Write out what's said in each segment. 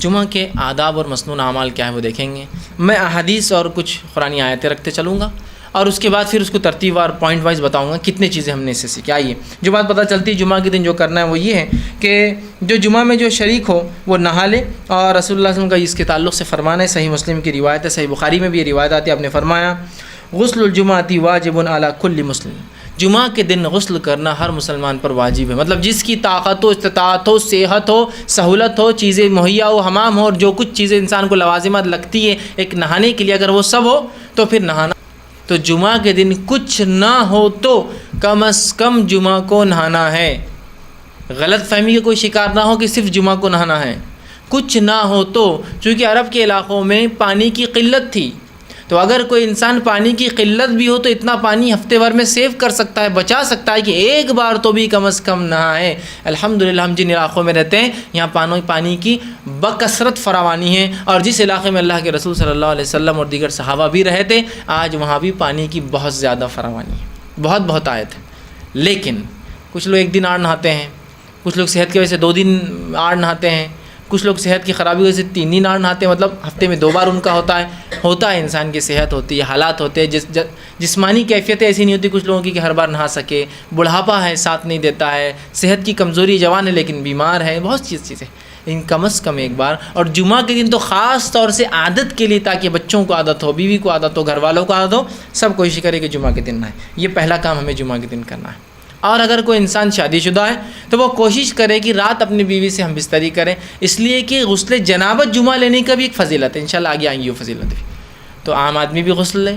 جمعہ کے آداب اور مسنون اعمال کیا ہے وہ دیکھیں گے. میں احادیث اور کچھ قرآنی آیتیں رکھتے چلوں گا اور اس کے بعد پھر اس کو ترتیب وار پوائنٹ وائز بتاؤں گا کتنی چیزیں ہم نے اس سے سیکھی. آئیے جو بات پتہ چلتی ہے جمعہ کے دن جو کرنا ہے وہ یہ ہے کہ جو جمعہ میں جو شریک ہو وہ نہا لے. اور رسول اللہ صلی اللہ علیہ وسلم کا اس کے تعلق سے فرمان ہے, صحیح مسلم کی روایت ہے, صحیح بخاری میں بھی یہ روایت آتی ہے. آپ نے فرمایا غسل الجمعۃ واجب علی کل مسلم, جمعہ کے دن غسل کرنا ہر مسلمان پر واجب ہے. مطلب جس کی طاقت ہو, استطاعت ہو, صحت ہو, سہولت ہو, چیزیں مہیا ہو, حمام ہو, اور جو کچھ چیزیں انسان کو لوازمات لگتی ہے ایک نہانے کے لیے, اگر وہ سب ہو تو پھر نہانا. تو جمعہ کے دن کچھ نہ ہو تو کم از کم جمعہ کو نہانا ہے. غلط فہمی کا کوئی شکار نہ ہو کہ صرف جمعہ کو نہانا ہے. کچھ نہ ہو تو, چونکہ عرب کے علاقوں میں پانی کی قلت تھی, تو اگر کوئی انسان پانی کی قلت بھی ہو تو اتنا پانی ہفتے بھر میں سیو کر سکتا ہے, بچا سکتا ہے کہ ایک بار تو بھی کم از کم نہائے. الحمدللہ ہم جن علاقوں میں رہتے ہیں یہاں پانی کی بکثرت فراوانی ہے, اور جس علاقے میں اللہ کے رسول صلی اللہ علیہ وسلم اور دیگر صحابہ بھی رہے تھے آج وہاں بھی پانی کی بہت زیادہ فراوانی ہے, بہت آیت ہے. لیکن کچھ لوگ ایک دن آڑ نہاتے ہیں, کچھ لوگ صحت کی وجہ سے 2 دن آڑ نہاتے ہیں, کچھ لوگ صحت کی خرابی کی وجہ سے 3 دن آڑ نہاتے ہیں. مطلب ہفتے میں 2 بار ان کا ہوتا ہے. انسان کی صحت ہوتی ہے, حالات ہوتے ہیں, جسمانی کیفیتیں ایسی نہیں ہوتی کچھ لوگوں کی کہ ہر بار نہا سکے, بڑھاپا ہے ساتھ نہیں دیتا ہے, صحت کی کمزوری, جوان ہے لیکن بیمار ہے, بہت چیزیں ان کم از کم ایک بار. اور جمعہ کے دن تو خاص طور سے عادت کے لیے, تاکہ بچوں کو عادت ہو, بیوی کو عادت ہو, گھر والوں کو عادت ہو, سب کوشش کرے کہ جمعہ کے دن نہائے. یہ پہلا کام ہمیں جمعہ کے دن کرنا ہے. اور اگر کوئی انسان شادی شدہ ہے تو وہ کوشش کرے کہ رات اپنی بیوی سے ہم بستری کریں, اس لیے کہ غسل جنابت جمعہ لینے کا بھی ایک فضیلت ہے. انشاءاللہ آگے آئیں گی وہ فضیلت بھی. تو عام آدمی بھی غسل لے,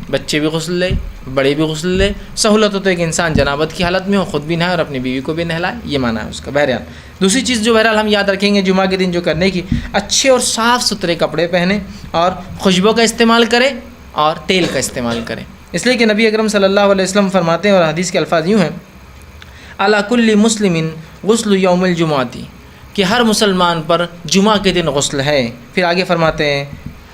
بچے بھی غسل لے, بڑے بھی غسل لے. سہولت ہو تو ایک انسان جنابت کی حالت میں ہو, خود بھی نہائے اور اپنی بیوی کو بھی نہلائے, یہ معنی ہے اس کا. بہرحال دوسری چیز جو بہرحال ہم یاد رکھیں گے جمعہ کے دن جو کرنے کی, اچھے اور صاف ستھرے کپڑے پہنیں اور خوشبو کا استعمال کریں اور تیل کا استعمال کریں. اس لیے کہ نبی اکرم صلی اللہ علیہ وسلم فرماتے ہیں, اور حدیث کے الفاظ یوں ہیں, علی کل مسلم غسل یوم الجمعۃ, کہ ہر مسلمان پر جمعہ کے دن غسل ہے. پھر آگے فرماتے ہیں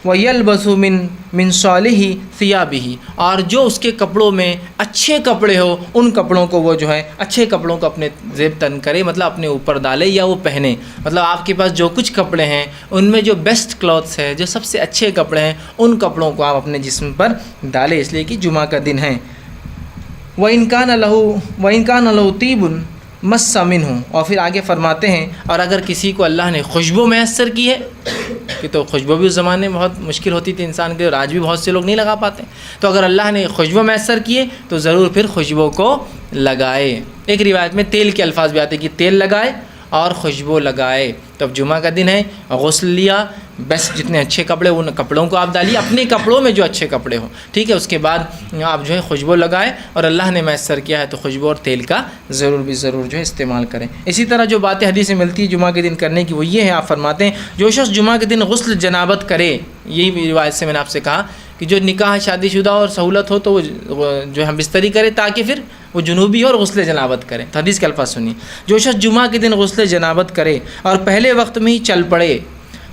وَيَلْبَسُ مِن صَالِحِ ثِيَابِهِ, اور جو اس کے کپڑوں میں اچھے کپڑے ہو ان کپڑوں کو وہ جو ہے اچھے کپڑوں کو اپنے زیب تن کرے, مطلب اپنے اوپر ڈالے یا وہ پہنے. مطلب آپ کے پاس جو کچھ کپڑے ہیں ان میں جو بیسٹ کلوتھس ہے, جو سب سے اچھے کپڑے ہیں, ان کپڑوں کو آپ اپنے جسم پر ڈالے, اس لیے کہ جمعہ کا دن ہے. وَإِنْ كَانَ لَهُ طِيبٌ مَسَّ مِنْهُ, اور پھر آگے فرماتے ہیں اور اگر کسی کو اللہ نے خوشبو میسر کی ہے, کہ تو خوشبو بھی اس زمانے میں بہت مشکل ہوتی تھی انسان کے, اور آج بھی بہت سے لوگ نہیں لگا پاتے, تو اگر اللہ نے خوشبو میسر کی ہے تو ضرور پھر خوشبو کو لگائے. ایک روایت میں تیل کے الفاظ بھی آتے ہیں کہ تیل لگائے اور خوشبو لگائے. تو اب جمعہ کا دن ہے, غسل لیا, بس جتنے اچھے کپڑے ان کپڑوں کو آپ ڈالیے, اپنے کپڑوں میں جو اچھے کپڑے ہوں, ٹھیک ہے. اس کے بعد آپ جو ہے خوشبو لگائے, اور اللہ نے میسر کیا ہے تو خوشبو اور تیل کا ضرور جو ہے استعمال کریں. اسی طرح جو باتیں حدیث سے ملتی ہے جمعہ کے دن کرنے کی وہ یہ ہے, آپ فرماتے ہیں جو شخص جمعہ کے دن غسل جنابت کرے, یہی روایت سے میں نے آپ سے کہا کہ جو نکاح شادی شدہ اور سہولت ہو تو وہ جو ہم بستری کرے تاکہ پھر وہ جنوبی ہو اور غسل جنابت کرے. تو حدیث کے الفاظ سنیے, جو شخص جمعہ کے دن غسل جنابت کرے اور پہلے وقت میں ہی چل پڑے,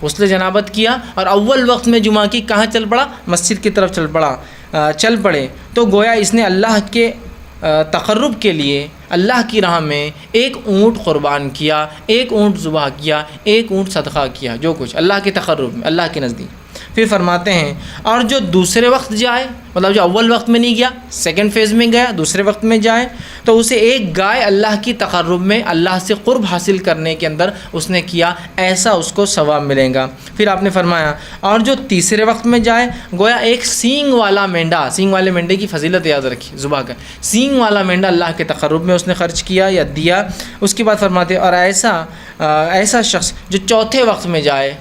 غسل جنابت کیا اور اول وقت میں جمعہ کی کہاں چل پڑا, مسجد کی طرف چل پڑے, تو گویا اس نے اللہ کے تقرب کے لیے اللہ کی راہ میں ایک اونٹ قربان کیا, ایک اونٹ ذبح کیا, ایک اونٹ صدقہ کیا, جو کچھ اللہ کے تقرب میں, اللہ کے نزدیک. پھر فرماتے ہیں اور جو دوسرے وقت جائے, مطلب جو اول وقت میں نہیں گیا, سیکنڈ فیز میں گیا, دوسرے وقت میں جائے, تو اسے ایک گائے اللہ کی تقرب میں, اللہ سے قرب حاصل کرنے کے اندر اس نے کیا, ایسا اس کو ثواب ملے گا. پھر آپ نے فرمایا اور جو تیسرے وقت میں جائے, گویا ایک سینگ والا مینڈا, سینگ والے مینڈے کی فضیلت یاد رکھی, ذبح کا سینگ والا مینڈا اللہ کے تقرب میں اس نے خرچ کیا یا دیا. اس کے بعد فرماتے اور ایسا شخص جو چوتھے وقت میں جائے,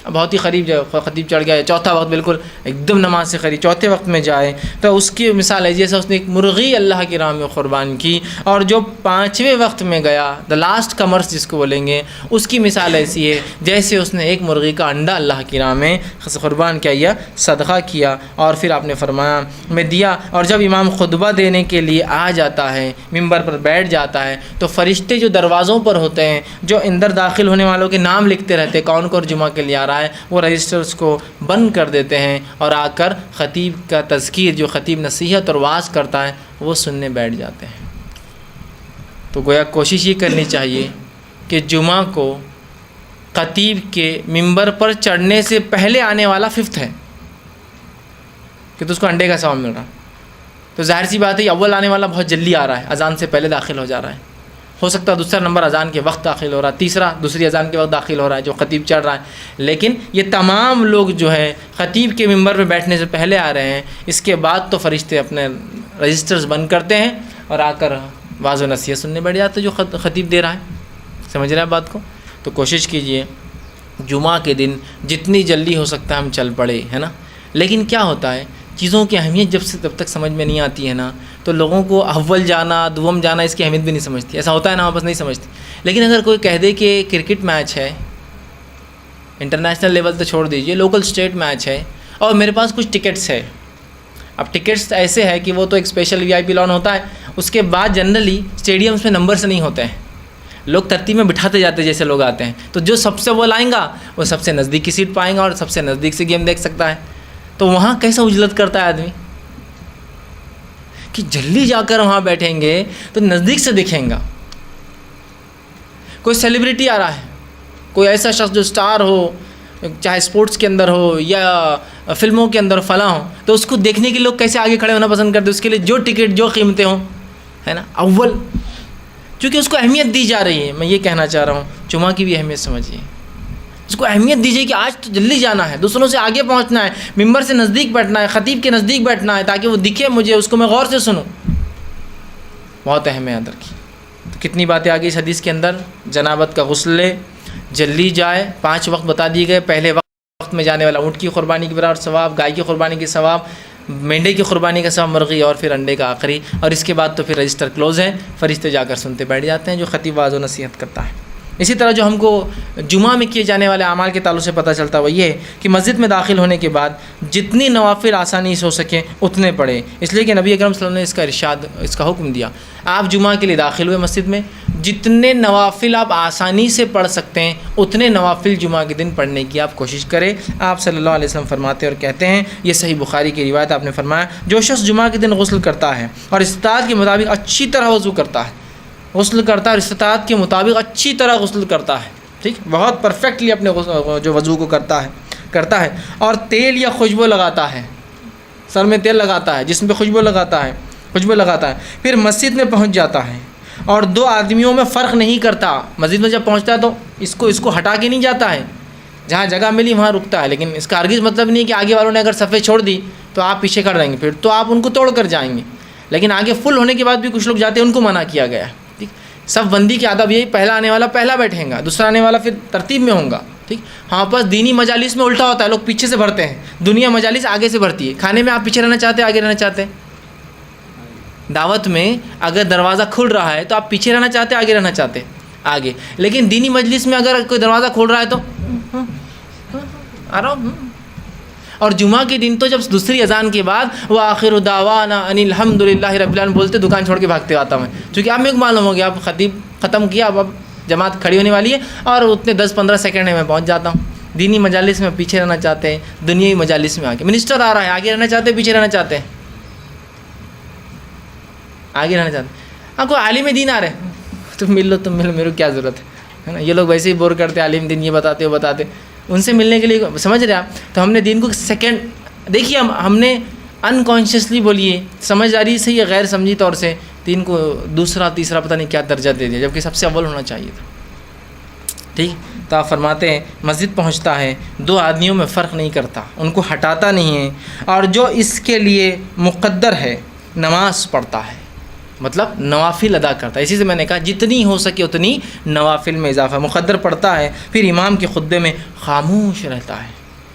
بہت ہی قریب خطیب چڑھ گیا, چوتھا وقت بالکل ایک دم نماز سے قریب, چوتھے وقت میں جائے, تو اس کی مثال ہے جیسا اس نے ایک مرغی اللہ کی راہ میں قربان کی. اور جو 5ویں وقت میں گیا, دا لاسٹ کمرس جس کو بولیں گے, اس کی مثال ایسی ہے جیسے اس نے ایک مرغی کا انڈا اللہ کی راہ میں قربان کیا یا صدقہ کیا. اور پھر آپ نے فرمایا میں دیا. اور جب امام خطبہ دینے کے لیے آ جاتا ہے, ممبر پر بیٹھ جاتا ہے, تو فرشتے جو دروازوں پر ہوتے ہیں, جو اندر داخل ہونے والوں کے نام لکھتے رہتے کون کون جمعہ کے لیے آ رہا ہے, وہ رجسٹرز کو بند کر دیتے ہیں اور آ کر خطیب کا تذکیر, جو خطیب نصیحت اور وعظ کرتا ہے, وہ سننے بیٹھ جاتے ہیں. تو گویا کوشش یہ کرنی چاہیے کہ جمعہ کو خطیب کے ممبر پر چڑھنے سے پہلے آنے والا 5th ہے کہ تو اس کو انڈے کا ثواب مل رہا. تو ظاہر سی بات ہے اول آنے والا بہت جلدی آ رہا ہے, اذان سے پہلے داخل ہو جا رہا ہے. ہو سکتا ہے دوسرا نمبر اذان کے وقت داخل ہو رہا ہے, تیسرا دوسری اذان کے وقت داخل ہو رہا ہے جو خطیب چڑھ رہا ہے. لیکن یہ تمام لوگ جو ہے خطیب کے ممبر پہ بیٹھنے سے پہلے آ رہے ہیں. اس کے بعد تو فرشتے اپنے رجسٹرز بند کرتے ہیں اور آ کر واعظ و نصیحت سننے بیٹھ جاتے جو خطیب دے رہا ہے. سمجھ رہے ہیں بات کو؟ تو کوشش کیجئے جمعہ کے دن جتنی جلدی ہو سکتا ہے ہم چل پڑے, ہے نا. لیکن کیا ہوتا ہے چیزوں کی اہمیت جب تک سمجھ میں نہیں آتی ہے نا تو لوگوں کو اول جانا دوم جانا اس کی اہمیت بھی نہیں سمجھتی. ایسا ہوتا ہے نا, واپس نہیں سمجھتی. لیکن اگر کوئی کہہ دے کہ کرکٹ میچ ہے, انٹرنیشنل لیول تو چھوڑ دیجئے, لوکل اسٹیٹ میچ ہے اور میرے پاس کچھ ٹکٹس ہے. اب ٹکٹس ایسے ہے کہ وہ تو ایک اسپیشل VIP لان ہوتا ہے, اس کے بعد جنرلی اسٹیڈیمس میں نمبر سے نہیں ہوتے ہیں, لوگ ترتیب میں بٹھاتے جاتے جیسے لوگ آتے ہیں. تو جو سب سے وہ لائیں گا وہ سب سے نزدیک کی سیٹ پائیں گا اور سب سے نزدیک سے گیم دیکھ سکتا ہے. تو وہاں کیسا اجلت کرتا ہے آدمی کہ جلدی جا کر وہاں بیٹھیں گے تو نزدیک سے دیکھیں گا. کوئی سیلیبریٹی آ رہا ہے, کوئی ایسا شخص جو سٹار ہو, چاہے اسپورٹس کے اندر ہو یا فلموں کے اندر فلاں ہو, تو اس کو دیکھنے کے لوگ کیسے آگے کھڑے ہونا پسند کرتے ہیں. اس کے لیے جو ٹکٹ جو قیمتیں ہوں, ہے نا, اول, چونکہ اس کو اہمیت دی جا رہی ہے. میں یہ کہنا چاہ رہا ہوں جمعہ کی بھی اہمیت سمجھیے, اس کو اہمیت دیجیے کہ آج تو جلدی جانا ہے, دوسروں سے آگے پہنچنا ہے, ممبر سے نزدیک بیٹھنا ہے, خطیب کے نزدیک بیٹھنا ہے تاکہ وہ دکھے مجھے, اس کو میں غور سے سنوں. بہت اہم ہے ادر کی. تو کتنی باتیں آ گئی اس حدیث کے اندر. جنابت کا غسل لے, جلدی جائے, 5 وقت بتا دیے گئے. پہلے وقت میں جانے والا اونٹ کی قربانی کے برابر ثواب, گائے کی قربانی کے ثواب, مینڈے کی قربانی کا ثواب, مرغی, اور پھر انڈے کا آخری. اور اس کے بعد تو پھر رجسٹر کلوز ہے, فرشتے جا کر سنتے بیٹھ جاتے ہیں جو خطیب واعظ و نصیحت کرتا ہے. اسی طرح جو ہم کو جمعہ میں کیے جانے والے اعمال کے تعلق سے پتہ چلتا ہے وہ یہ ہے کہ مسجد میں داخل ہونے کے بعد جتنی نوافل آسانی سے ہو سکیں اتنے پڑھیں. اس لیے کہ نبی اکرم صلی اللہ علیہ وسلم نے اس کا ارشاد, اس کا حکم دیا. آپ جمعہ کے لیے داخل ہوئے مسجد میں, جتنے نوافل آپ آسانی سے پڑھ سکتے ہیں اتنے نوافل جمعہ کے دن پڑھنے کی آپ کوشش کریں. آپ صلی اللہ علیہ وسلم فرماتے اور کہتے ہیں, یہ صحیح بخاری کی روایت, آپ نے فرمایا جو شخص جمعہ کے دن غسل کرتا ہے اور استطاعت کے مطابق اچھی طرح وضو کرتا ہے, غسل کرتا ہے اور استطاعت کے مطابق اچھی طرح غسل کرتا ہے, ٹھیک, بہت پرفیکٹلی اپنے جو وضو کو کرتا ہے اور تیل یا خوشبو لگاتا ہے, سر میں تیل لگاتا ہے, جسم پہ خوشبو لگاتا ہے, پھر مسجد میں پہنچ جاتا ہے اور 2 آدمیوں میں فرق نہیں کرتا. مسجد میں جب پہنچتا ہے تو اس کو ہٹا کے نہیں جاتا ہے, جہاں جگہ ملی وہاں رکتا ہے. لیکن اس کا ہرگز مطلب نہیں کہ آگے والوں نے اگر صفیں چھوڑ دی تو آپ پیچھے کر دیں گے, پھر تو آپ ان کو توڑ کر جائیں گے. لیکن آگے فل ہونے کے بعد بھی کچھ لوگ جاتے ہیں, ان کو منع کیا گیا ہے. ٹھیک, صف بندی کی آداب یہی, پہلا آنے والا پہلا بیٹھیں گا, دوسرا آنے والا پھر ترتیب میں ہوں گا. ٹھیک, ہاں بس دینی مجالس میں الٹا ہوتا ہے, لوگ پیچھے سے بھرتے ہیں, دنیا مجالس آگے سے بھرتی ہے. کھانے میں آپ پیچھے رہنا چاہتے ہیں آگے رہنا چاہتے ہیں؟ دعوت میں اگر دروازہ کھل رہا ہے تو آپ پیچھے رہنا چاہتے ہیں آگے رہنا چاہتے ہیں؟ آگے. لیکن دینی مجلس میں اگر کوئی دروازہ کھول رہا ہے تو آ رہا ہوں. اور جمعہ کے دن تو جب دوسری اذان کے بعد وآخر دعوانا ان الحمد للہ رب العالمین بولتے دکان چھوڑ کے بھاگتے آتا ہوں میں, چونکہ آپ میرے کو معلوم ہو گیا اب خطیب ختم کیا, اب جماعت کھڑی ہونے والی ہے, اور اتنے 10-15 سیکنڈ میں پہنچ جاتا ہوں. دینی مجالس میں پیچھے رہنا چاہتے ہیں, دنیائی مجالس میں آگے. منسٹر آ رہا ہے, آگے رہنا چاہتے ہیں پیچھے رہنا چاہتے ہیں؟ آگے رہنا چاہتے ہیں. ہاں کوئی عالم دین آ رہے ہیں تو مل لو, تم ملو, میرے کو کیا ضرورت ہے نا. یہ لوگ ویسے ہی بور کرتے, عالم دین یہ بتاتے وہ بتاتے, ان سے ملنے کے لیے سمجھ رہے آپ. تو ہم نے دین کو سیکنڈ دیکھیے, ہم نے انکانشیسلی بولیے سمجھداری سے یا غیر سمجھی طور سے دین کو دوسرا تیسرا پتہ نہیں کیا درجہ دے دیا, جبکہ سب سے اول ہونا چاہیے تھا. ٹھیک, تو آپ فرماتے ہیں مسجد پہنچتا ہے, 2 آدمیوں میں فرق نہیں کرتا, ان کو ہٹاتا نہیں ہے, اور جو اس کے لیے مقدر ہے نماز پڑھتا ہے, مطلب نوافل ادا کرتا ہے. اسی سے میں نے کہا جتنی ہو سکے اتنی نوافل میں اضافہ, مقدر پڑھتا ہے. پھر امام کے خطبے میں خاموش رہتا ہے,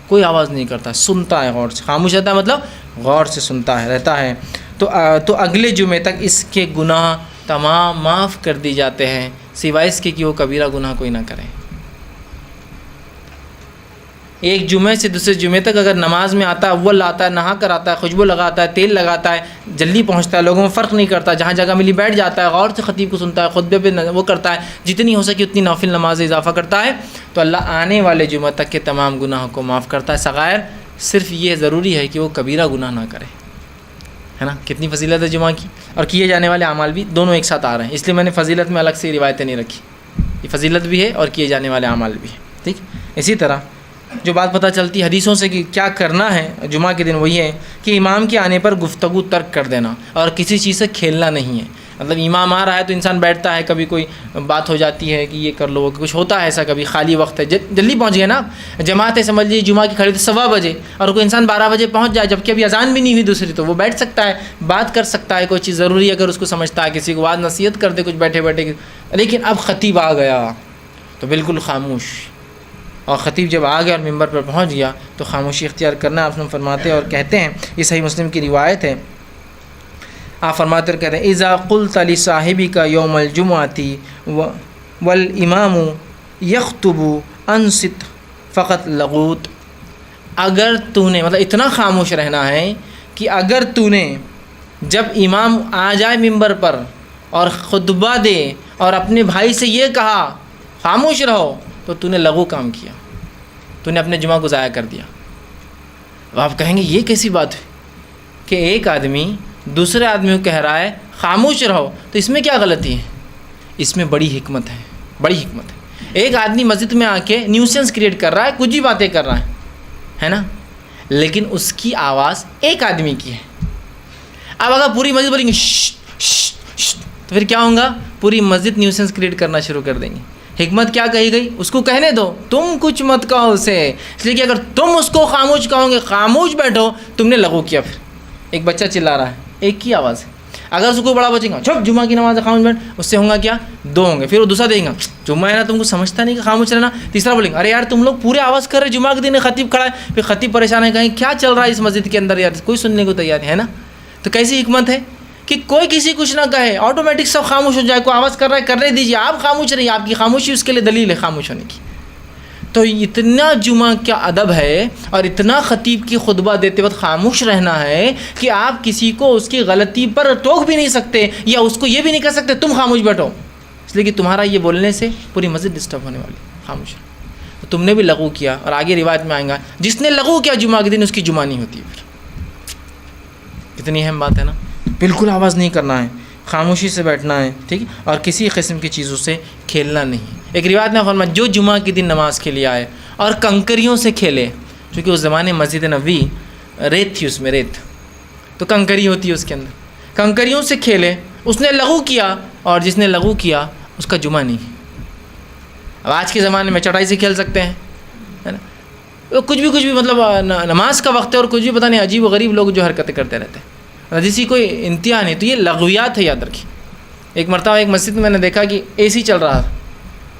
کوئی آواز نہیں کرتا, سنتا ہے غور سے. خاموش رہتا ہے مطلب غور سے سنتا ہے, رہتا ہے. تو اگلے جمعے تک اس کے گناہ تمام معاف کر دی جاتے ہیں, سوائے اس کے کہ وہ کبیرہ گناہ کوئی نہ کرے. ایک جمعے سے دوسرے جمعے تک اگر نماز میں آتا ہے, اول آتا ہے, نہا کر آتا ہے, خوشبو لگاتا ہے, تیل لگاتا ہے, جلدی پہنچتا ہے, لوگوں میں فرق نہیں کرتا, جہاں جگہ ملی بیٹھ جاتا ہے, غور سے خطیب کو سنتا ہے, خطبے پہ وہ کرتا ہے, جتنی ہو سکے اتنی نافل نماز اضافہ کرتا ہے, تو اللہ آنے والے جمعہ تک کے تمام گناہوں کو معاف کرتا ہے. صغائر صرف یہ ضروری ہے کہ وہ کبیرہ گناہ نہ کرے, ہے نا. کتنی فضیلت ہے جمعہ کی, اور کیے جانے والے اعمال بھی دونوں ایک ساتھ آ رہے ہیں, اس لیے میں نے فضیلت میں الگ سے روایتیں نہیں رکھی. یہ فضیلت بھی ہے اور کیے جانے والے اعمال بھی ہے. ٹھیک. اسی طرح جو بات پتہ چلتی ہے حدیثوں سے کہ کیا کرنا ہے جمعہ کے دن، وہی ہے کہ امام کے آنے پر گفتگو ترک کر دینا اور کسی چیز سے کھیلنا نہیں ہے. مطلب امام آ رہا ہے تو انسان بیٹھتا ہے، کبھی کوئی بات ہو جاتی ہے کہ یہ کر لو، کچھ ہوتا ہے ایسا، کبھی خالی وقت ہے، جلدی پہنچ گئے نا. جماعت ہے سمجھ لیجیے جمعہ کی کھڑی تھی 1:15 بجے اور کوئی انسان 12 بجے پہنچ جائے جبکہ ابھی اذان بھی نہیں ہوئی دوسری، تو وہ بیٹھ سکتا ہے، بات کر سکتا ہے، کوئی چیز ضروری اگر اس کو سمجھتا ہے، کسی کو بات نصیحت کر دے کچھ بیٹھے بیٹھے. لیکن اب خطیب آ گیا تو بالکل خاموش، اور خطیب جب آ گیا اور ممبر پر پہنچ گیا تو خاموشی اختیار کرنا آپ فرماتے ہیں. اور کہتے ہیں، یہ صحیح مسلم کی روایت ہے، آپ فرماتے اور کہتے ہیں اذا قلت لصاحبک یوم الجمعۃ والامام یخطب انصت فقط لغوت. اگر تو نے مطلب اتنا خاموش رہنا ہے کہ اگر تو نے جب امام آ جائے ممبر پر اور خطبہ دے اور اپنے بھائی سے یہ کہا خاموش رہو، تو تو نے لغو کام کیا، تو نے اپنے جمعہ کو ضائع کر دیا. اب آپ کہیں گے یہ کیسی بات ہے کہ ایک آدمی دوسرے آدمی کو کہہ رہا ہے خاموش رہو، تو اس میں کیا غلطی ہے؟ اس میں بڑی حکمت ہے، بڑی حکمت ہے. ایک آدمی مسجد میں آ کے نیوسنس کریٹ کر رہا ہے، کچھ ہی باتیں کر رہا ہے نا، لیکن اس کی آواز ایک آدمی کی ہے. اب اگر پوری مسجد بولیں گے تو پھر کیا ہوگا؟ پوری مسجد نیوسنس کریٹ کرنا شروع کر دیں گے. حکمت کیا کہی گئی؟ اس کو کہنے دو، تم کچھ مت کہو اسے، اس لیے کہ اگر تم اس کو خاموش کہو گے خاموش بیٹھو، تم نے لغو کیا. پھر ایک بچہ چلا رہا ہے، ایک کی آواز ہے، اگر اس کو بڑا بچے گا چھپ جمعہ کی نماز خاموش بیٹھ، اس سے ہوں گا کیا؟ 2 ہوں گے. پھر وہ دوسرا دیں گا جمعہ ہے نا تم کو سمجھتا نہیں کہ خاموش رہنا. تیسرا بولیں گے ارے یار تم لوگ پورے آواز کر رہے، جمعہ کے دن خطیب کھڑا ہے. پھر خطیب پریشان ہے، کہیں کیا چل رہا ہے اس مسجد کے اندر یار، کوئی سننے کو تیار ہے نا. تو کیسی حکمت ہے کہ کوئی کسی کچھ نہ کہے، آٹومیٹک سب خاموش ہو جائے. کوئی آواز کر رہا ہے کرنے دیجیے، آپ خاموش رہیے، آپ کی خاموشی اس کے لیے دلیل ہے خاموش ہونے کی. تو اتنا جمعہ کا ادب ہے اور اتنا خطیب کی خطبہ دیتے وقت خاموش رہنا ہے کہ آپ کسی کو اس کی غلطی پر ٹوک بھی نہیں سکتے یا اس کو یہ بھی نہیں کہہ سکتے تم خاموش بیٹھو، اس لیے کہ تمہارا یہ بولنے سے پوری مسجد ڈسٹرب ہونے والی. خاموش تو تم نے بھی لغو کیا، اور آگے روایت میں آئیں گا جس نے لغو کیا جمعہ کے دن اس کی جمعہ نہیں ہوتی. پھر کتنی اہم بات ہے نا. بالکل آواز نہیں کرنا ہے، خاموشی سے بیٹھنا ہے، ٹھیک ہے، اور کسی قسم کی چیزوں سے کھیلنا نہیں. ایک روایت میں فرمایا جو جمعہ کے دن نماز کے لیے آئے اور کنکریوں سے کھیلے، کیونکہ اس زمانے مسجد نبوی ریت تھی، اس میں ریت تو کنکری ہوتی ہے اس کے اندر، کنکریوں سے کھیلے، اس نے لغو کیا، اور جس نے لغو کیا اس کا جمعہ نہیں. اب آج کے زمانے میں چٹائی سے کھیل سکتے ہیں، ہے نا، کچھ بھی مطلب نماز کا وقت ہے اور کچھ بھی پتہ نہیں عجیب و غریب لوگ جو حرکتیں کرتے رہتے ہیں، جیسی کوئی انتہا نہیں. تو یہ لغویات ہے، یاد رکھیے. ایک مرتبہ ایک مسجد میں میں نے دیکھا کہ اے سی چل رہا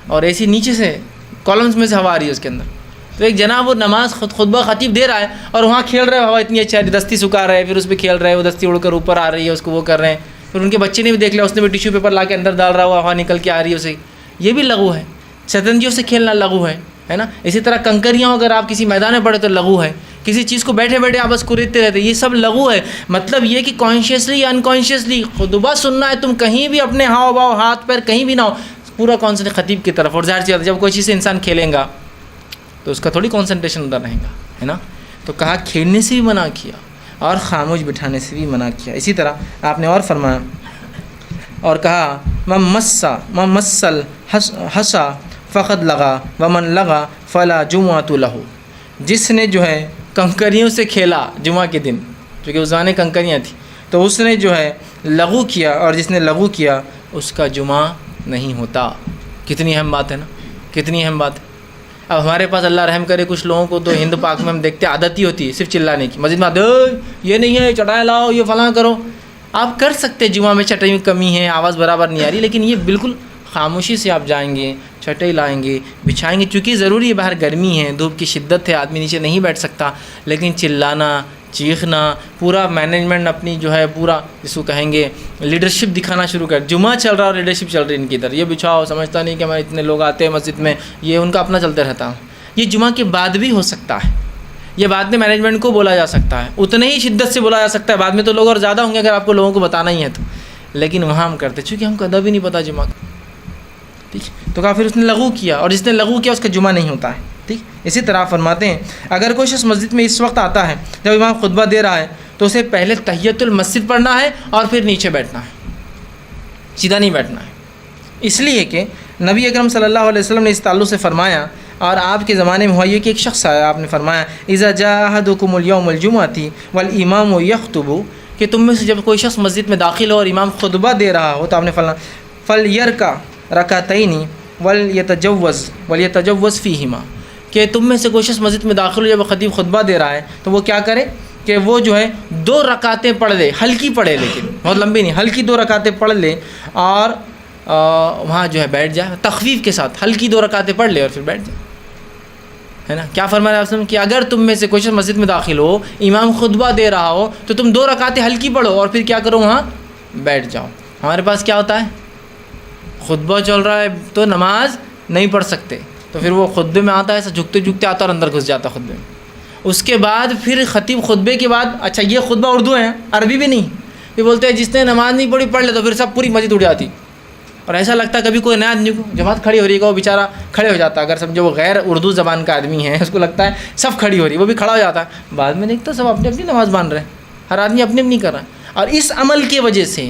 اور اے سی نیچے سے کالمز میں سے ہوا آ رہی ہے اس کے اندر. تو ایک جناب وہ نماز خطبہ خطیب دے رہا ہے اور وہاں کھیل رہے، ہوا اتنی اچھی دستی سکھا رہے ہیں، پھر اس پہ کھیل رہے ہیں، وہ دستی اڑ کر اوپر آ رہی ہے، اس کو وہ کر رہے ہیں. پھر ان کے بچے نے بھی دیکھ لیا، اس نے بھی ٹیشو پیپر لا کے اندر ڈال رہا ہوا، ہوا نکل کے آ رہی ہے اسے. یہ بھی لغو ہے. شطرنجیوں سے کھیلنا لغو ہے نا. اسی طرح کنکریاں اگر آپ کسی میدان میں پڑے تو لغو ہے. کسی چیز کو بیٹھے بیٹھے آپ بس کریدتے رہتے، یہ سب لغو ہے. مطلب یہ کہ کانشیسلی یا انکانشیسلی خطبہ سننا ہے، تم کہیں بھی اپنے ہاؤ باؤ ہاتھ پیر کہیں بھی نہ ہو، پورا کانسنٹریٹ خطیب کی طرف. اور ظاہر سی بات ہے جب کوئی چیز سے انسان کھیلے گا تو اس کا تھوڑی کانسنٹریشن ادھر رہے گا، ہے نا. تو کہا کھیلنے سے بھی منع کیا اور خاموش بٹھانے سے بھی منع کیا. اسی طرح آپ نے اور فرمایا اور کہا مسل حسا فقط لگا ومن لگا فلا جمعۃ لہ. جس نے جو ہے کنکریوں سے کھیلا جمعہ کے دن، کیونکہ اس زمانے کنکریاں تھیں، تو اس نے جو ہے لغو کیا، اور جس نے لغو کیا اس کا جمعہ نہیں ہوتا. کتنی اہم بات ہے نا، کتنی اہم بات ہے. اب ہمارے پاس اللہ رحم کرے کچھ لوگوں کو تو ہند پاک میں ہم دیکھتے عادت ہی ہوتی ہے صرف چلانے کی. مسجد میں یہ نہیں ہے چٹائی لاؤ، یہ فلاں کرو. آپ کر سکتے جمعہ میں چٹائی میں کمی ہے، آواز برابر نہیں آ رہی، لیکن یہ بالکل خاموشی سے آپ جائیں گے، چٹائی لائیں گے، بچھائیں گے. چونکہ ضروری ہے باہر گرمی ہے، دھوپ کی شدت ہے، آدمی نیچے نہیں بیٹھ سکتا، لیکن چلانا چیخنا پورا مینجمنٹ اپنی جو ہے پورا جس کو کہیں گے لیڈرشپ دکھانا شروع کر. جمعہ چل رہا اور لیڈرشپ چل رہی ان کی ادھر، یہ بچھاؤ، سمجھتا نہیں کہ ہمارے اتنے لوگ آتے ہیں مسجد میں، یہ ان کا اپنا چلتے رہتا. یہ جمعہ کے بعد بھی ہو سکتا ہے، یہ بعد میں مینجمنٹ کو بولا جا سکتا ہے، اتنے ہی شدت سے بولا جا سکتا ہے. بعد میں تو لوگ اور زیادہ ہوں گے اگر آپ کو لوگوں کو بتانا ہی ہے تو، لیکن وہاں ہم کرتے چونکہ ہم کو ادب ہی نہیں پتہ جمعہ کا. ٹھیک، تو کہا پھر اس نے لغو کیا، اور جس نے لغو کیا اس کا جمعہ نہیں ہوتا ہے. ٹھیک. اسی طرح فرماتے ہیں اگر کوئی شخص مسجد میں اس وقت آتا ہے جب امام خطبہ دے رہا ہے تو اسے پہلے تحیۃ المسجد پڑھنا ہے اور پھر نیچے بیٹھنا ہے، سیدھا نہیں بیٹھنا ہے. اس لیے کہ نبی اکرم صلی اللہ علیہ وسلم نے اس تعلق سے فرمایا اور آپ کے زمانے میں ہوا یہ کہ ایک شخص آیا, آپ نے فرمایا اذا جاء احدکم اليوم الجمعۃ والامام یخطب, کہ تم میں سے جب کوئی شخص مسجد میں داخل ہو اور امام خطبہ دے رہا ہو تو آپ نے فرمایا فلیرکع رکعتین ولیتجوز فیہما, کہ تم میں سے کوئی شخص مسجد میں داخل ہو جب خطیب خطبہ دے رہا ہے تو وہ کیا کرے کہ وہ جو ہے 2 رکعتیں پڑھ لے, ہلکی پڑھے لیکن بہت لمبی نہیں, ہلکی 2 رکعتیں پڑھ لے اور وہاں جو ہے بیٹھ جائے تخفیف کے ساتھ, ہلکی 2 رکعتیں پڑھ لے اور پھر بیٹھ جائے, ہے نا. کیا فرمایا آپ نے کہ اگر تم میں سے کوئی شخص مسجد میں داخل ہو, امام خطبہ دے رہا ہو تو تم 2 رکعتیں ہلکی پڑھو اور پھر کیا کرو وہاں بیٹھ جاؤ. ہمارے پاس کیا ہوتا ہے, خطبہ چل رہا ہے تو نماز نہیں پڑھ سکتے, تو پھر وہ خطبے میں آتا ہے ایسا جھکتے جھکتے آتا اور اندر گھس جاتا خطبے میں. اس کے بعد پھر خطیب خطبے کے بعد, اچھا یہ خطبہ اردو ہے عربی بھی نہیں, یہ بولتے ہیں جس نے نماز نہیں پڑھی پڑھ لے, تو پھر سب پوری مسجد اٹھ جاتی اور ایسا لگتا ہے کبھی کوئی نیا آدمی کو جماعت کھڑی ہو رہی ہے وہ بیچارہ کھڑے ہو جاتا ہے, اگر سمجھو وہ غیر اردو زبان کا آدمی ہے اس کو لگتا ہے سب کھڑی ہو رہی ہے, وہ بھی کھڑا ہو جاتا ہے. بعد میں دیکھتا سب اپنی اپنی نماز مان رہے ہیں, ہر آدمی اپنی اپنی کر رہا ہے. اور اس عمل کی وجہ سے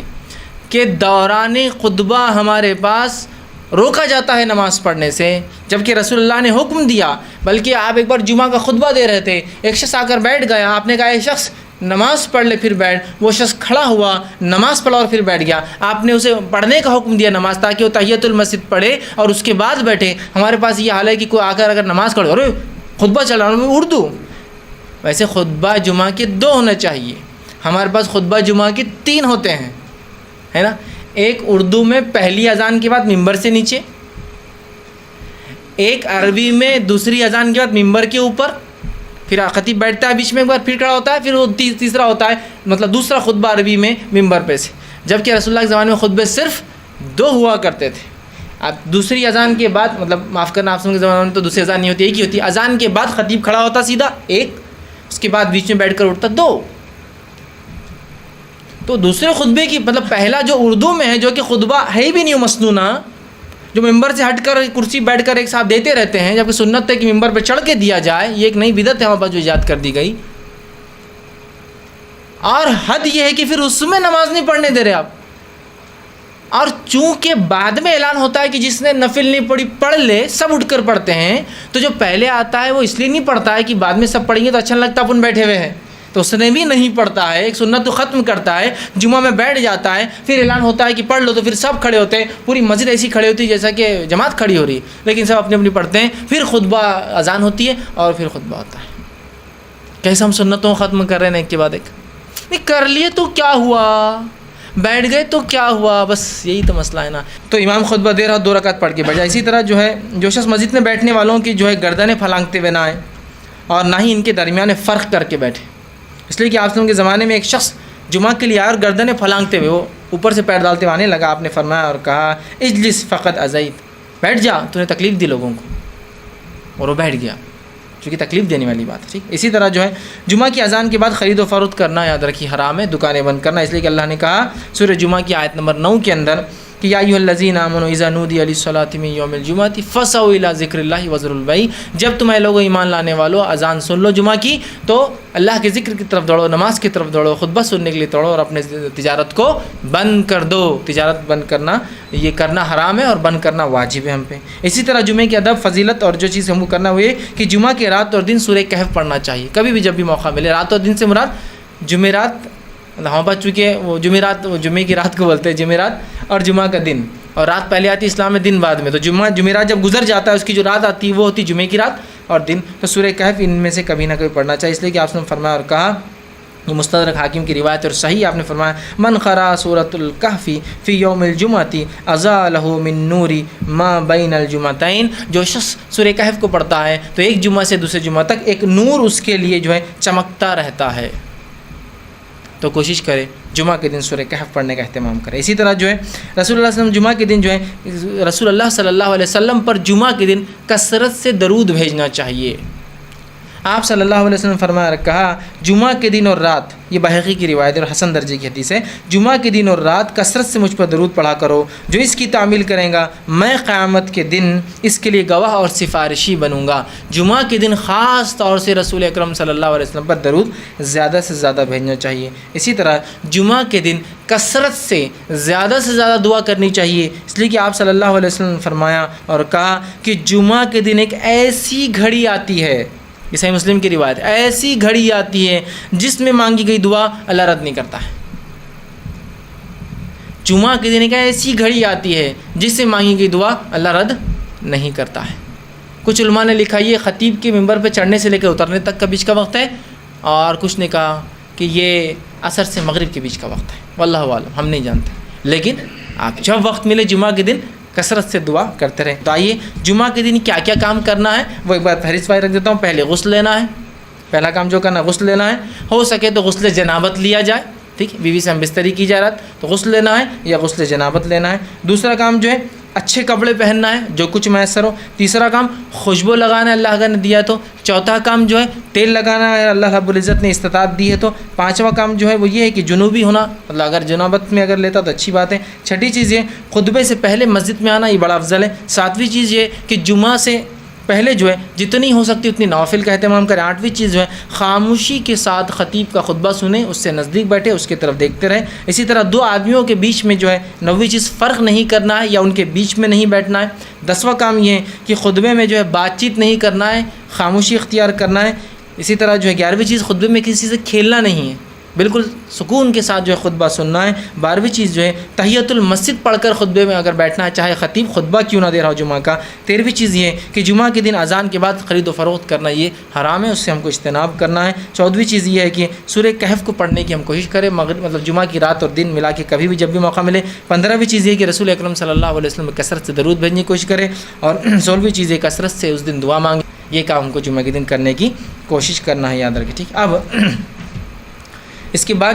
کہ دوران خطبہ ہمارے پاس روکا جاتا ہے نماز پڑھنے سے, جبکہ رسول اللہ نے حکم دیا. بلکہ آپ ایک بار جمعہ کا خطبہ دے رہے تھے, ایک شخص آ کر بیٹھ گیا, آپ نے کہا اے شخص نماز پڑھ لے پھر بیٹھ. وہ شخص کھڑا ہوا, نماز پڑھا اور پھر بیٹھ گیا. آپ نے اسے پڑھنے کا حکم دیا نماز, تاکہ وہ تحیۃ المسجد پڑھے اور اس کے بعد بیٹھے. ہمارے پاس یہ حال ہے کہ کوئی آ کر اگر نماز پڑھے, ارے خطبہ چلا رہا ہوں اردو. ویسے خطبہ جمعہ کے 2 ہونے چاہیے, ہمارے پاس خطبہ جمعہ کے 3 ہوتے ہیں, ہے نا. ایک اردو میں پہلی اذان کے بعد ممبر سے نیچے, ایک عربی میں دوسری اذان کے بعد ممبر کے اوپر, پھر خطیب بیٹھتا ہے بیچ میں ایک بار پھر کھڑا ہوتا ہے, پھر وہ تیسرا ہوتا ہے مطلب دوسرا خطبہ عربی میں ممبر پہ سے. جبکہ رسول اللہ کے زمانے میں خطبے صرف 2 ہوا کرتے تھے. اب دوسری اذان کے بعد, مطلب معاف کرنا آپ کے زمانے میں تو دوسری اذان نہیں ہوتی, ایک ہی ہوتی. اذان کے بعد خطیب کھڑا ہوتا سیدھا ایک, اس کے بعد بیچ میں بیٹھ کر اٹھتا 2. تو دوسرے خطبے کی مطلب پہلا جو اردو میں ہے جو کہ خطبہ ہے بھی نہیں مسنونہ, جو ممبر سے ہٹ کر کرسی بیٹھ کر ایک صاحب دیتے رہتے ہیں, جبکہ سنت ہے کہ ممبر پہ چڑھ کے دیا جائے, یہ ایک نئی بدعت ہے ہمارے پاس جو ایجاد کر دی گئی. اور حد یہ ہے کہ پھر اس میں نماز نہیں پڑھنے دے رہے آپ. اور چونکہ بعد میں اعلان ہوتا ہے کہ جس نے نفل نہیں پڑھی پڑھ لے, سب اٹھ کر پڑھتے ہیں, تو جو پہلے آتا ہے وہ اس لیے نہیں پڑھتا ہے کہ بعد میں سب پڑھیں گے تو اچھا لگتا ہے اپن بیٹھے ہوئے ہیں, تو اس نے بھی نہیں پڑھتا ہے, ایک سنت تو ختم کرتا ہے, جمعہ میں بیٹھ جاتا ہے, پھر اعلان ہوتا ہے کہ پڑھ لو, تو پھر سب کھڑے ہوتے ہیں, پوری مسجد ایسی کھڑی ہوتی ہے جیسا کہ جماعت کھڑی ہو رہی ہے, لیکن سب اپنی اپنی پڑھتے ہیں. پھر خطبہ اذان ہوتی ہے اور پھر خطبہ ہوتا ہے. کیسے ہم سنتوں ختم کر رہے ہیں ایک کے بعد ایک. نہیں کر لیے تو کیا ہوا, بیٹھ گئے تو کیا ہوا, بس یہی تو مسئلہ ہے نا. تو امام خطبہ دے رہا 2 رکعت پڑھ کے بیٹھ جائے. اسی طرح جو ہے جو شخص مسجد میں بیٹھنے والوں کی جو ہے گردنیں پھلانگتے ہوئے نہ آئے, اور نہ ہی ان کے درمیان فرق کر کے بیٹھے. اس لیے کہ آپ کے زمانے میں ایک شخص جمعہ کے لیے آیا اور گردنیں پھلانگتے ہوئے, وہ اوپر سے پیر ڈالتے ہوئے آنے لگا. آپ نے فرمایا اور کہا اجلس فقط ازیت, بیٹھ جا, تو نے تکلیف دی لوگوں کو, اور وہ بیٹھ گیا, چونکہ تکلیف دینے والی بات ہے. ٹھیک. اسی طرح جو ہے جمعہ کی اذان کے بعد خرید و فروخت کرنا یاد رکھیے حرام ہے, دکانیں بند کرنا, اس لیے کہ اللہ نے کہا سورہ جمعہ کی آیت نمبر 9 کے اندر کہ یا ایھا الذین آمنوا اذا نودی للصلاۃ من یوم الجمعۃ فسعوا الی ذکر اللہ وذروا البیع. جب تم اے لوگو ایمان لانے والو اذان سن لو جمعہ کی تو اللہ کے ذکر کی طرف دوڑو, نماز کی طرف دوڑو, خطبہ سننے کے لیے دوڑو, اور اپنے تجارت کو بند کر دو. تجارت بند کرنا یہ کرنا حرام ہے اور بند کرنا واجب ہے ہم پہ. اسی طرح جمعے کی ادب فضیلت اور جو چیز ہم کو کرنا وہ یہ کہ جمعہ کے رات اور دن سورہ کہف پڑھنا چاہیے کبھی بھی جب بھی موقع ملے. رات اور دن سے مراد جمعرات, ہمارے پاس چونکہ وہ جمعرات, وہ جمعے کی رات کو بولتے ہیں جمعرات, اور جمعہ کا دن, اور رات پہلے آتی ہے اسلام میں, دن بعد میں. تو جمعرات جب گزر جاتا ہے اس کی جو رات آتی ہے وہ ہوتی ہے جمعے کی رات, اور دن تو سورہ کہف ان میں سے کبھی نہ کبھی پڑھنا چاہیے. اس لیے کہ آپ نے فرمایا اور کہا, یہ مستدرک حاکم کی روایت اور صحیح, آپ نے فرمایا من قرأ سورۃ الکہف فی یوم الجمعۃ اضاء لہ من نور ما بین الجمعتین. جو شخص سورہ کہف کو پڑھتا ہے تو ایک جمعہ سے دوسرے جمعہ تک ایک نور اس کے لیے جو ہے چمکتا رہتا ہے. تو کوشش کرے جمعہ کے دن سورہ کہف پڑھنے کا اہتمام کرے. اسی طرح جو ہے رسول اللہ صلی اللہ علیہ وسلم جمعہ کے دن جو ہے رسول اللہ صلی اللہ علیہ وسلم پر جمعہ کے دن کثرت سے درود بھیجنا چاہیے. آپ صلی اللہ علیہ وسلم نے فرمایا کہا جمعہ کے دن اور رات، یہ بحقی کی روایت اور حسن درجے کی حدیث ہے، جمعہ کے دن اور رات کثرت سے مجھ پر درود پڑھا کرو، جو اس کی تعمیل کرے گا میں قیامت کے دن اس کے لیے گواہ اور سفارشی بنوں گا۔ جمعہ کے دن خاص طور سے رسول اکرم صلی اللہ علیہ وسلم پر درود زیادہ سے زیادہ بھیجنا چاہیے۔ اسی طرح جمعہ کے دن کثرت سے زیادہ دعا کرنی چاہیے، اس لیے کہ آپ صلی اللہ علیہ وسلم نے فرمایا اور کہا کہ جمعہ کے دن ایک ایسی گھڑی آتی ہے، یہ صحیح مسلم کی روایت، ایسی گھڑی آتی ہے جس میں مانگی گئی دعا اللہ رد نہیں کرتا ہے۔ جمعہ کے دن ایک ایسی گھڑی آتی ہے جس سے مانگی گئی دعا اللہ رد نہیں کرتا ہے۔ کچھ علماء نے لکھا یہ خطیب کے ممبر پہ چڑھنے سے لے کر اترنے تک کا بیچ کا وقت ہے، اور کچھ نے کہا کہ یہ عصر سے مغرب کے بیچ کا وقت ہے، واللہ عالم، ہم نہیں جانتے، لیکن آپ جب وقت ملے جمعہ کے دن کثرت سے دعا کرتے رہیں۔ تو آئیے جمعہ کے دن کیا کیا کام کرنا ہے وہ ایک بار فہرست رکھ دیتا ہوں۔ پہلے غسل لینا ہے، پہلا کام جو کرنا ہے غسل لینا ہے، ہو سکے تو غسل جنابت لیا جائے، ٹھیک ہے، بیوی سے ہم بستری کی جا رہا تو غسل لینا ہے یا غسل جنابت لینا ہے۔ دوسرا کام جو ہے اچھے کپڑے پہننا ہے جو کچھ میسر ہو۔ تیسرا کام خوشبو لگانا ہے اللہ اگر نے دیا تو۔ چوتھا کام جو ہے تیل لگانا ہے اللہ رب العزت نے استطاعت دی ہے تو۔ پانچواں کام جو ہے وہ یہ ہے کہ جنوبی ہونا، اللہ اگر جنابت میں اگر لیتا تو اچھی بات ہے۔ چھٹی چیز یہ خطبے سے پہلے مسجد میں آنا، یہ بڑا افضل ہے۔ ساتویں چیز یہ کہ جمعہ سے پہلے جو ہے جتنی ہو سکتی اتنی نوافل کا اہتمام کریں۔ آٹھویں چیز جو ہے خاموشی کے ساتھ خطیب کا خطبہ سنیں، اس سے نزدیک بیٹھے، اس کی طرف دیکھتے رہیں۔ اسی طرح دو آدمیوں کے بیچ میں جو ہے نویں چیز فرق نہیں کرنا ہے یا ان کے بیچ میں نہیں بیٹھنا ہے۔ دسواں کام یہ ہے کہ خطبے میں جو ہے بات چیت نہیں کرنا ہے، خاموشی اختیار کرنا ہے۔ اسی طرح جو ہے 11ویں چیز خطبے میں کسی سے کھیلنا نہیں ہے، بالکل سکون کے ساتھ جو ہے خطبہ سننا ہے۔ 12ویں چیز جو ہے تحیۃ المسجد پڑھ کر خطبے میں اگر بیٹھنا ہے، چاہے خطیب خطبہ کیوں نہ دے رہا ہو جمعہ کا۔ 13ویں چیز یہ ہے کہ جمعہ کے دن اذان کے بعد خرید و فروخت کرنا یہ حرام ہے، اس سے ہم کو اجتناب کرنا ہے۔ 14ویں چیز یہ ہے کہ سورہ کہف کو پڑھنے کی ہم کوشش کریں، مطلب جمعہ کی رات اور دن ملا کے کبھی بھی جب بھی موقع ملے۔ 15ویں چیز یہ کہ رسول اکرم صلی اللہ علیہ وسلم کثرت سے درود بھیجنے کی کوشش کریں، اور 16ویں چیز یہ کثرت سے اس دن دعا مانگیں۔ یہ کام ہم کو جمعہ کے دن کرنے کی کوشش کرنا ہے، یاد رکھیں، ٹھیک۔ اب اس کے بعد